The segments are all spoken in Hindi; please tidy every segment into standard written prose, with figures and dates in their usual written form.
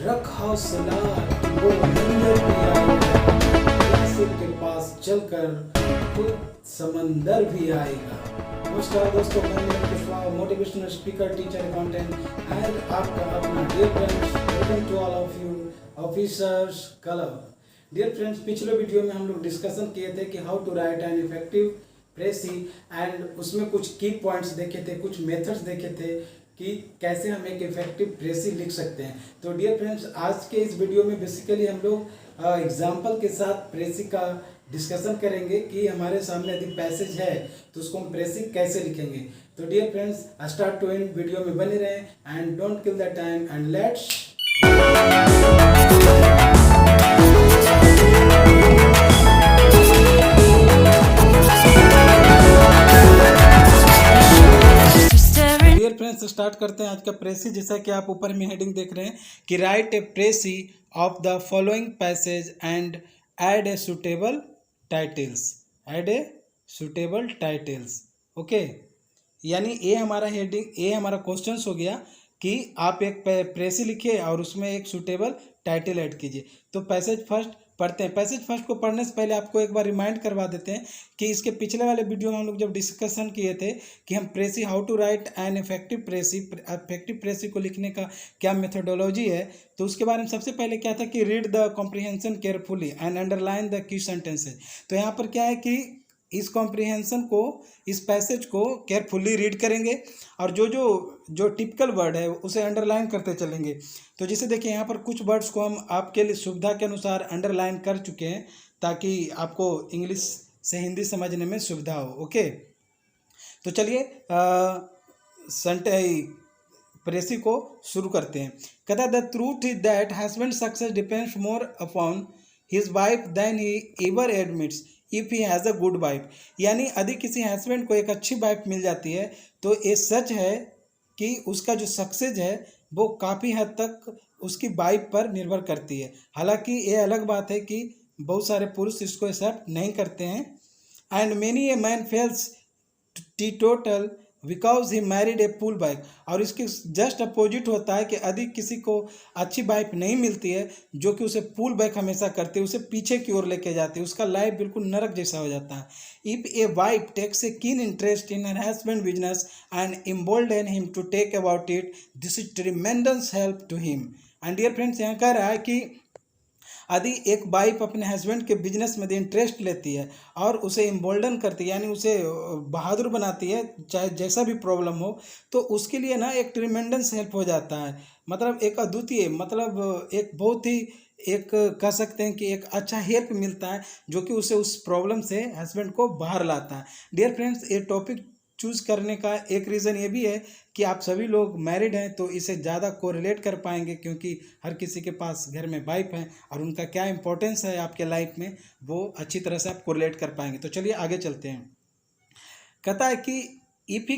रख हौसला कि वो मंदिर भी आएगा, प्रेसी के पास चलकर खुद समंदर भी आएगा। नमस्कार दोस्तों, मैं Neeraj Kushwaha, motivational speaker, teacher, content and आपका अपना dear friends, welcome to all of you officers club. Dear friends, पिछले वीडियो में हम लोग डिस्कशन किए थे कि how to write an effective precis and उसमें कुछ की पॉइंट्स देखे थे, कुछ मेथड्स देखे थे कि कैसे हम एक इफेक्टिव प्रेसी लिख सकते हैं। तो डियर फ्रेंड्स, आज के इस वीडियो में बेसिकली हम लोग एग्जाम्पल के साथ प्रेसी का डिस्कशन करेंगे कि हमारे सामने यदि पैसेज है तो उसको हम प्रेसी कैसे लिखेंगे। तो dear friends, start to end video में बने रहें and don't kill the time and let's. Dear friends, start करते हैं आज का प्रेसी। जैसा कि आप ऊपर में हेडिंग देख रहे हैं कि write a precis of the following passage and add a suitable titles. Add a suitable titles, okay. यानी ये हमारा हेडिंग, ये हमारा क्वेश्चंस हो गया कि आप एक प्रेसी लिखिए और उसमें एक सुटेबल टाइटल ऐड कीजिए। तो पैसेज फर्स्ट पढ़ते हैं। पैसेज फर्स्ट को पढ़ने से पहले आपको एक बार रिमाइंड करवा देते हैं कि इसके पिछले वाले वीडियो में हम लोग जब डिस्कशन किए थे कि हम precis, how to write an effective precis को लिखने का क्या मेथोडोलॉजी है, तो उसके बारे में सबसे पहले क्या था कि read the comprehension carefully and underline the key sentences. तो यहाँ पर क्या है कि इस कॉम्प्रिहेंशन को, इस पैसेज को केयरफुली रीड करेंगे और जो टिपिकल वर्ड है उसे अंडरलाइन करते चलेंगे। तो जैसे देखिए यहाँ पर कुछ वर्ड्स को हम आपके लिए सुविधा के अनुसार अंडरलाइन कर चुके हैं ताकि आपको इंग्लिश से हिंदी समझने में सुविधा हो, ओके। तो चलिए प्रेसी को शुरू करते हैं। कहता है the truth is that husband success depends more upon his wife than he ever admits if he has a good wife. यानी यदि किसी हस्बैंड को एक अच्छी वाइफ मिल जाती है तो ये सच है कि उसका जो सक्सेस है वो काफ़ी हद तक उसकी वाइफ पर निर्भर करती है। हालांकि ये अलग बात है कि बहुत सारे पुरुष इसको एक्सेप्ट नहीं करते हैं। And many a man fails teetotal because he married a poor wife. और इसके जस्ट अपोजिट होता है कि यदि किसी को अच्छी वाइफ नहीं मिलती है जो कि उसे पुल बैक हमेशा करती है, उसे पीछे की ओर लेके जाती है, उसका लाइफ बिल्कुल नरक जैसा हो जाता है। If a wife takes a keen interest in her husband business and embolden him to take about it, this is tremendous help to him. And dear friends, यहाँ कह रहा है कि यदि एक वाइफ अपने हस्बैंड के बिजनेस में इंटरेस्ट लेती है और उसे एम्बोल्डन करती है, यानी उसे बहादुर बनाती है, चाहे जैसा भी प्रॉब्लम हो, तो उसके लिए ना एक ट्रिमेंडस हेल्प हो जाता है। मतलब एक अद्वितीय, मतलब एक बहुत ही, एक कह सकते हैं कि एक अच्छा हेल्प मिलता है जो कि उसे उस प्रॉब्लम से हस्बैंड को बाहर लाता है। डियर फ्रेंड्स, ये टॉपिक चूज करने का एक रीज़न ये भी है कि आप सभी लोग मैरिड हैं तो इसे ज़्यादा कोरिलेट कर पाएंगे, क्योंकि हर किसी के पास घर में वाइफ है और उनका क्या इंपॉर्टेंस है आपके लाइफ में वो अच्छी तरह से आप कोरिलेट कर पाएंगे। तो चलिए आगे चलते हैं। कहता है कि if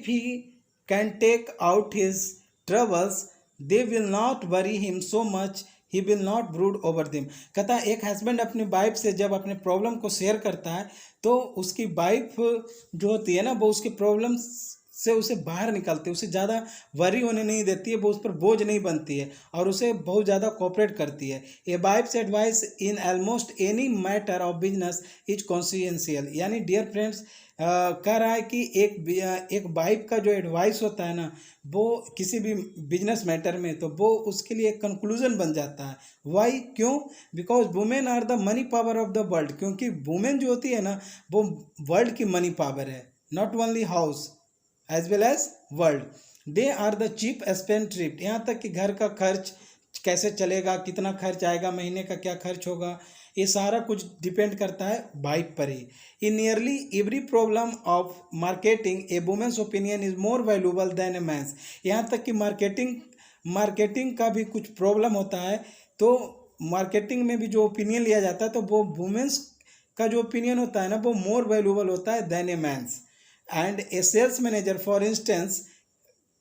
he can take out his troubles they will not worry him so much, he will not brood over them. कहता है एक हस्बैंड अपनी वाइफ से जब अपने प्रॉब्लम को शेयर करता है तो उसकी वाइफ जो होती है ना, वो उसकी प्रॉब्लम से उसे बाहर निकालती है, उसे ज़्यादा वरी होने नहीं देती है, वो उस पर बोझ नहीं बनती है और उसे बहुत ज़्यादा कोऑपरेट करती है। A wife's advice in almost any matter of business is confidential. यानी डियर फ्रेंड्स, कह रहा है कि एक वाइफ का जो एडवाइस होता है ना, वो किसी भी बिजनेस मैटर में, तो वो उसके लिए एक कंक्लूजन बन जाता है। वाई, क्यों? Because women are the money power of the world. क्योंकि वुमेन जो होती है ना, वो वर्ल्ड की मनी पावर है, not only house as well as world. They are the cheap spendthrift. यहाँ तक कि घर का खर्च कैसे चलेगा, कितना खर्च आएगा, महीने का क्या खर्च होगा, ये सारा कुछ डिपेंड करता है वाइफ पर ही। In nearly every problem of marketing a women's opinion is more valuable than a man's. यहाँ तक कि मार्केटिंग का भी कुछ प्रॉब्लम होता है तो मार्केटिंग में भी जो ओपिनियन लिया जाता है तो वो वुमेन्स का जो ओपिनियन होता है ना, वो मोर वैल्यूबल होता है than a man's. And a sales manager for instance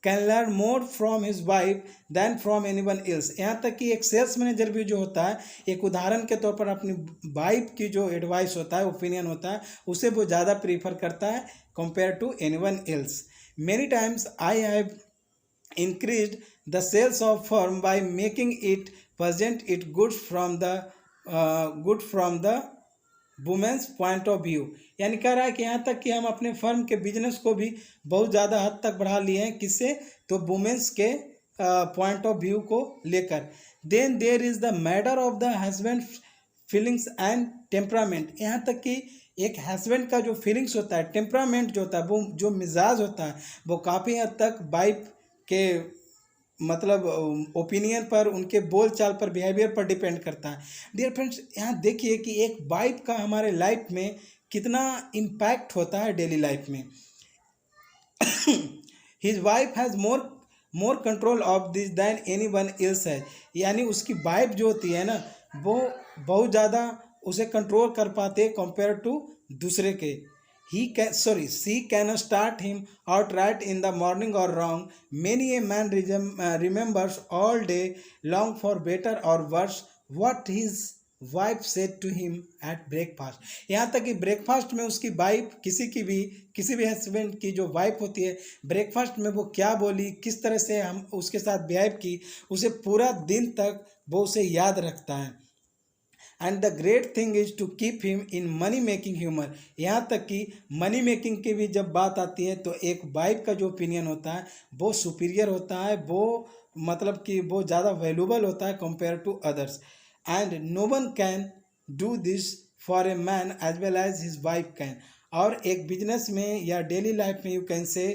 can learn more from his wife than from anyone else. यहाँ तक कि एक सेल्स मैनेजर भी जो होता है, एक उदाहरण के तौर पर अपनी वाइफ की जो एडवाइस होता है, ओपिनियन होता है, उसे वो ज़्यादा प्रीफर करता है compare to anyone else. Many times I have increased the sales of firm by making it present it good from the women's point of view. यानी कह रहा है कि यहाँ तक कि हम अपने फर्म के बिजनेस को भी बहुत ज़्यादा हद तक बढ़ा लिए हैं, किससे, तो वुमेन्स के पॉइंट ऑफ व्यू को लेकर। Then there is the matter of the husband feelings and temperament. यहाँ तक कि एक हस्बैंड का जो फीलिंग्स होता है, टेम्परामेंट जो होता है, वो जो मिजाज होता है, वो काफ़ी हद तक वाइफ के मतलब ओपिनियन पर, उनके बोल चाल पर, बिहेवियर पर डिपेंड करता है। डियर फ्रेंड्स, यहाँ देखिए कि एक वाइफ का हमारे लाइफ में कितना इम्पैक्ट होता है डेली लाइफ में। His wife has more control of this than any one else है। यानी उसकी वाइफ जो होती है ना, वो बहुत ज़्यादा उसे कंट्रोल कर पाते हैं कंपेयर टू दूसरे के। She can start him out right in the morning or wrong. Many a man remembers all day long for better or worse what his wife said to him at breakfast. यहाँ तक कि ब्रेकफास्ट में उसकी वाइफ, किसी भी हस्बैंड की जो वाइफ होती है, ब्रेकफास्ट में वो क्या बोली, किस तरह से हम उसके साथ बिहेव की, उसे पूरा दिन तक वो उसे याद रखता है। And the great thing is to keep him in money making humour. यहाँ तक कि मनी मेकिंग की भी जब बात आती है तो एक वाइफ का जो ओपिनियन होता है वो सुपीरियर होता है, वो मतलब कि वो ज़्यादा वैल्यूबल होता है compare to others. And no one can do this for a man as well as his wife can. और एक बिजनेस में या डेली लाइफ में यू कैन से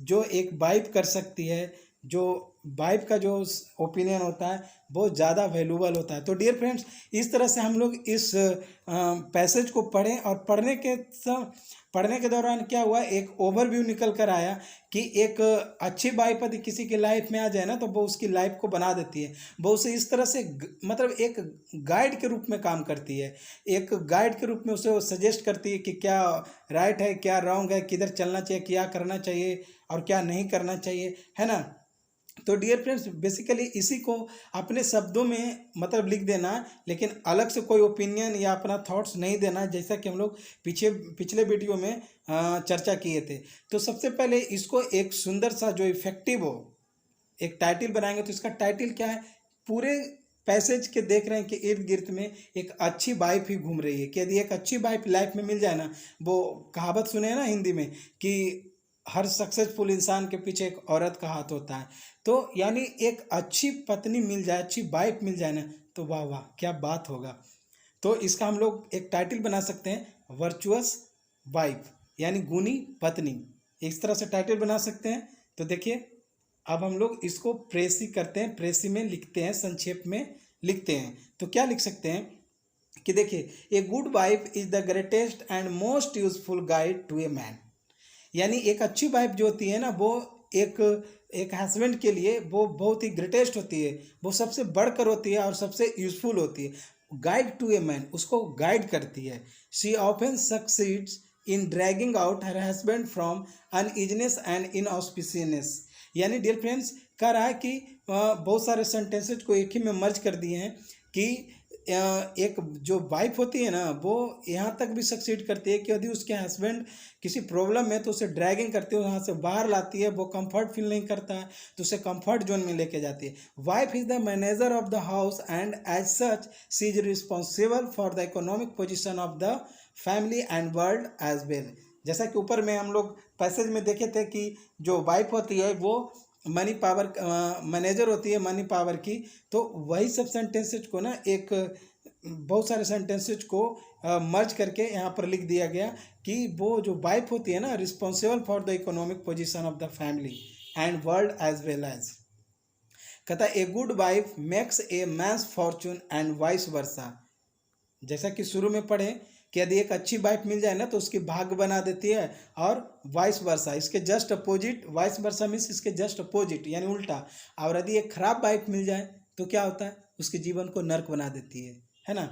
जो एक वाइफ कर सकती है, जो वाइफ का जो ओपिनियन होता है वो ज़्यादा वैल्यूबल होता है। तो डियर फ्रेंड्स, इस तरह से हम लोग इस पैसेज को पढ़ें, और पढ़ने के दौरान क्या हुआ, एक ओवरव्यू निकल कर आया कि एक अच्छी वाइफ यदि किसी की लाइफ में आ जाए ना, तो वो उसकी लाइफ को बना देती है। वो उसे इस तरह से मतलब एक गाइड के रूप में काम करती है, एक गाइड के रूप में उसे सजेस्ट करती है कि क्या राइट है, क्या रॉन्ग है, किधर चलना चाहिए, क्या करना चाहिए और क्या नहीं करना चाहिए, है ना। तो डियर फ्रेंड्स, बेसिकली इसी को अपने शब्दों में मतलब लिख देना, लेकिन अलग से कोई ओपिनियन या अपना थॉट्स नहीं देना, जैसा कि हम लोग पिछले वीडियो में चर्चा किए थे। तो सबसे पहले इसको एक सुंदर सा जो इफेक्टिव हो एक टाइटल बनाएंगे। तो इसका टाइटल क्या है, पूरे पैसेज के देख रहे हैं कि इर्द गिर्द में एक अच्छी वाइफ ही घूम रही है, कि यदि एक अच्छी वाइफ लाइफ में मिल जाए ना, वो कहावत सुने हैं ना हिंदी में कि हर सक्सेसफुल इंसान के पीछे एक औरत का हाथ होता है। तो यानी एक अच्छी पत्नी मिल जाए, अच्छी वाइफ मिल जाए ना, तो वाह वाह क्या बात होगा। तो इसका हम लोग एक टाइटल बना सकते हैं, वर्चुअस वाइफ, यानी गुणी पत्नी, इस तरह से टाइटल बना सकते हैं। तो देखिए, अब हम लोग इसको प्रेसी करते हैं, प्रेसी में लिखते हैं, संक्षेप में लिखते हैं। तो क्या लिख सकते हैं कि देखिए, a good wife is the greatest and most useful guide to a man. यानी एक अच्छी वाइफ जो होती है ना, वो एक हस्बैंड के लिए वो बहुत ही ग्रेटेस्ट होती है, वो सबसे बढ़कर होती है और सबसे यूजफुल होती है। गाइड टू ए मैन, उसको गाइड करती है। She often succeeds in dragging out her husband from uneasiness and inauspiciousness. यानी डियर फ्रेंड्स, कह रहा है कि बहुत सारे सेंटेंसेज को एक ही में मर्ज कर दिए हैं कि एक जो वाइफ होती है ना, वो यहाँ तक भी सक्सीड करती है कि यदि उसके हस्बैंड किसी प्रॉब्लम में, तो उसे ड्रैगिंग करती है, वहाँ से बाहर लाती है। वो कंफर्ट फील नहीं करता है तो उसे कंफर्ट जोन में लेके जाती है। Wife is the manager of the house and as such she is responsible for the economic position of the family and world as well. जैसा कि ऊपर में हम लोग पैसेज में देखे थे कि जो वाइफ होती है वो मनी पावर मैनेजर होती है मनी पावर की। तो वही सब सेंटेंसेज को ना, एक बहुत सारे सेंटेंसेज को मर्ज करके यहाँ पर लिख दिया गया कि वो जो वाइफ होती है ना, responsible for the economic position of the family and world as well as. कहता है a good wife makes a man's fortune and vice versa. जैसा कि शुरू में पढ़े कि यदि एक अच्छी वाइफ मिल जाए ना, तो उसकी भाग्य बना देती है, और वाइस वर्सा इसके just opposite, vice versa means इसके जस्ट अपोजिट यानी उल्टा। और यदि एक खराब वाइफ मिल जाए तो क्या होता है, उसके जीवन को नर्क बना देती है ना।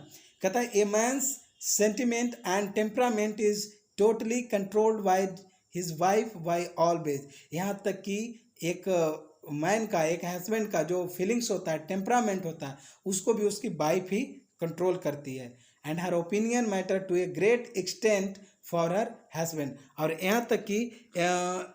कहता है a man's sentiment and temperament is totally controlled by his wife by always. यहाँ तक कि एक मैन का, एक हस्बैंड का जो फीलिंग्स होता है, टेम्परामेंट होता है, उसको भी उसकी वाइफ ही कंट्रोल करती है। And her opinion matter to a great extent for her husband. और यहाँ तक कि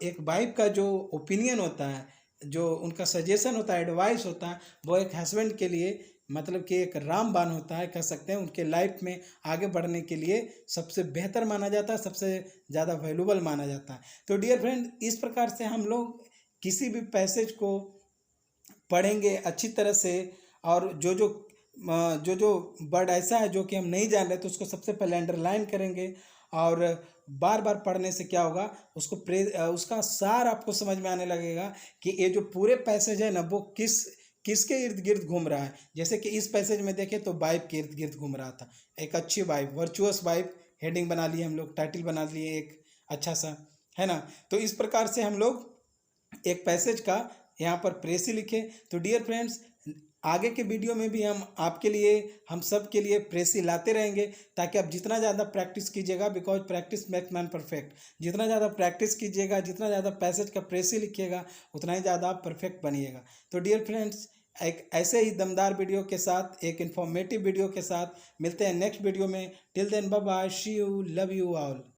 एक वाइफ का जो ओपिनियन होता है, जो उनका सजेशन होता है, एडवाइस होता है, वो एक हस्बैंड के लिए मतलब कि एक रामबाण होता है, कह सकते हैं उनके लाइफ में आगे बढ़ने के लिए सबसे बेहतर माना जाता है, सबसे ज़्यादा वैल्यूबल माना जाता है। तो डियर फ्रेंड, इस प्रकार से हम लोग किसी भी पैसेज को पढ़ेंगे अच्छी तरह से, और जो वर्ड ऐसा है जो कि हम नहीं जान रहे तो उसको सबसे पहले अंडरलाइन करेंगे, और बार बार पढ़ने से क्या होगा, उसका सार आपको समझ में आने लगेगा कि ये जो पूरे पैसेज है ना वो किसके इर्द गिर्द घूम रहा है। जैसे कि इस पैसेज में देखें तो वाइफ के इर्द गिर्द घूम रहा था, एक अच्छी वाइफ, वर्चुअस वाइफ, हेडिंग बना लिए हम लोग, टाइटल बना लिए एक अच्छा सा, है ना। तो इस प्रकार से हम लोग एक पैसेज का यहाँ पर प्रेसी लिखे। तो डियर फ्रेंड्स, आगे के वीडियो में भी हम आपके लिए, हम सब के लिए प्रेसी लाते रहेंगे, ताकि आप जितना ज़्यादा प्रैक्टिस कीजिएगा, because practice makes man perfect, जितना ज़्यादा प्रैक्टिस कीजिएगा, जितना ज़्यादा पैसेज का प्रेसी लिखिएगा, उतना ही ज़्यादा आप परफेक्ट बनिएगा। तो डियर फ्रेंड्स, एक ऐसे ही दमदार वीडियो के साथ, एक इन्फॉर्मेटिव वीडियो के साथ मिलते हैं नेक्स्ट वीडियो में। Till then bye bye, see you, love you all.